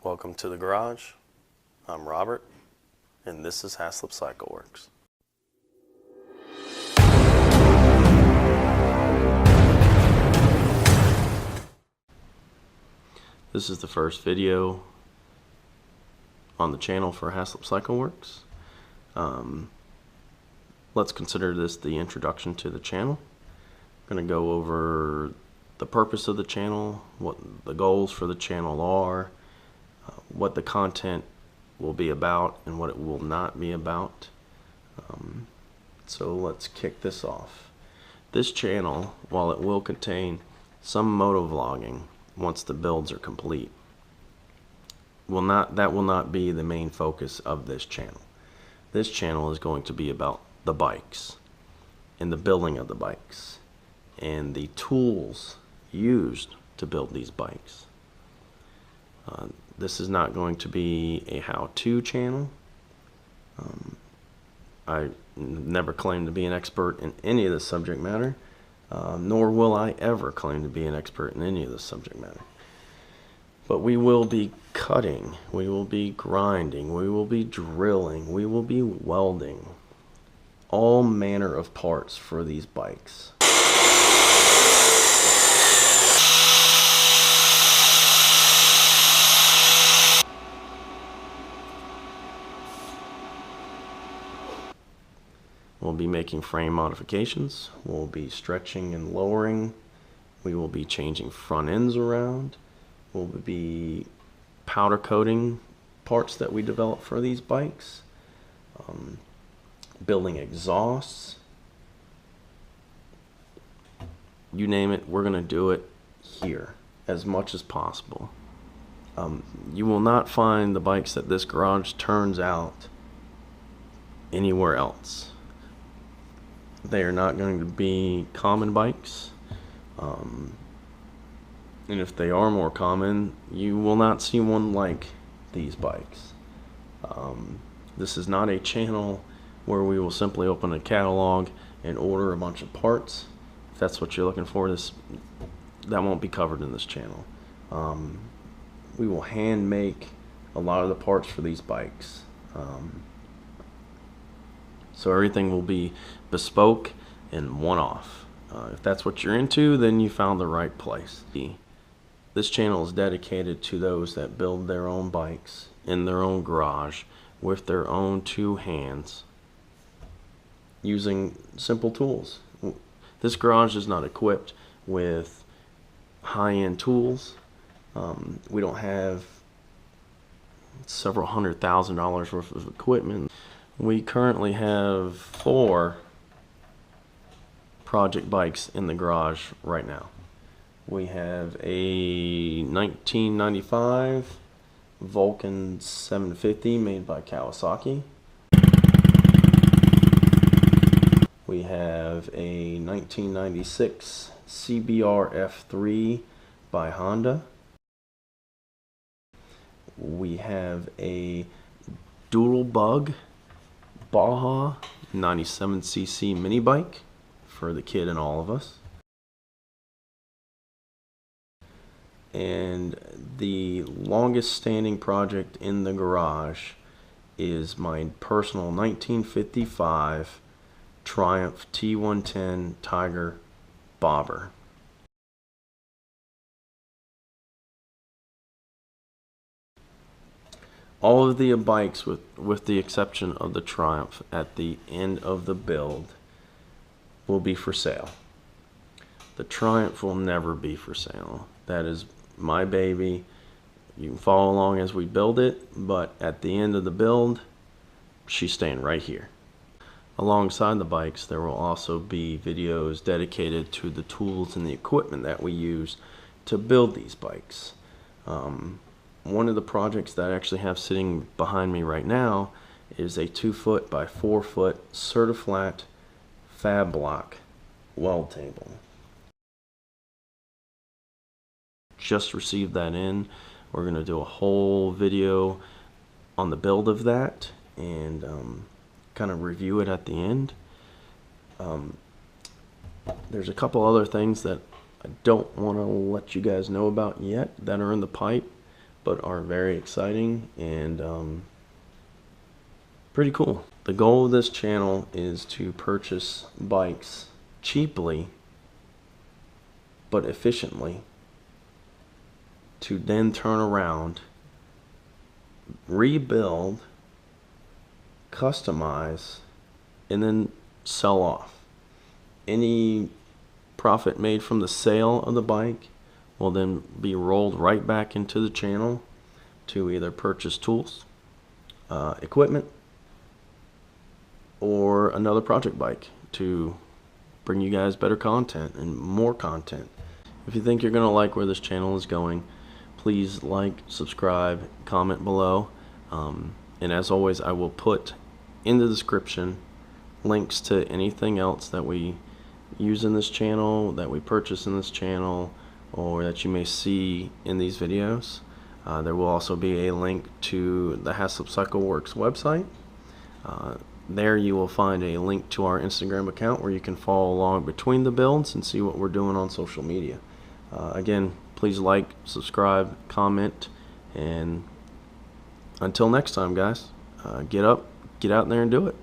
Welcome to the garage. I'm Robert, and this is Haslip Cycle Works. This is the first video on the channel for Haslip Cycle Works. Let's consider this the introduction to the channel. I'm going to go over the purpose of the channel, what the goals for the channel are, what the content will be about and what it will not be about. So let's kick this off. This channel, while it will contain some moto vlogging once the builds are complete, that will not be the main focus of this channel. This channel is going to be about the bikes and the building of the bikes and the tools used to build these bikes. This is not going to be a how-to channel. I never claim to be an expert in any of this subject matter, nor will I ever claim to be an expert in any of this subject matter. But we will be cutting, we will be grinding, we will be drilling, we will be welding all manner of parts for these bikes. We'll be making frame modifications, we'll be stretching and lowering, we will be changing front ends around, we'll be powder coating parts that we develop for these bikes, building exhausts, you name it, we're going to do it here as much as possible. You will not find the bikes that this garage turns out anywhere else. They are not going to be common bikes, and if they are more common, you will not see one like these bikes. This is not a channel where we will simply open a catalog and order a bunch of parts. If that's what you're looking for, that won't be covered in this channel. We will hand make a lot of the parts for these bikes. So everything will be bespoke and one-off. If that's what you're into, then you found the right place. This channel is dedicated to those that build their own bikes in their own garage with their own two hands using simple tools. This garage is not equipped with high-end tools. We don't have several $100,000 worth of equipment. We currently have 4 project bikes in the garage right now. We have a 1995 Vulcan 750 made by Kawasaki. We have a 1996 CBR F3 by Honda. We have a Doodle Bug Baja 97cc mini bike for the kid and all of us. And the longest standing project in the garage is my personal 1955 Triumph T110 Tiger bobber. All of the bikes, with the exception of the Triumph at the end of the build, will be for sale. The Triumph will never be for sale. That is my baby. You can follow along as we build it, but at the end of the build, she's staying right here. Alongside the bikes, there will also be videos dedicated to the tools and the equipment that we use to build these bikes. One of the projects that I actually have sitting behind me right now is a 2-foot by 4-foot Certiflat fab block weld table. Just received that in. We're going to do a whole video on the build of that and kind of review it at the end. There's a couple other things that I don't want to let you guys know about yet that are in the pipe, but are very exciting and pretty cool. The goal of this channel is to purchase bikes cheaply but efficiently, to then turn around, rebuild, customize, and then sell off. Any profit made from the sale of the bike will then be rolled right back into the channel to either purchase tools, equipment, or another project bike to bring you guys better content and more content. If you think you're going to like where this channel is going, please like, subscribe, comment below. And as always, I will put in the description links to anything else that we use in this channel, that we purchase in this channel, or that you may see in these videos. There will also be a link to the Haslip Cycle Works website. There you will find a link to our Instagram account where you can follow along between the builds and see what we're doing on social media. Again, please like, subscribe, comment, and until next time, guys, get up, get out there and do it.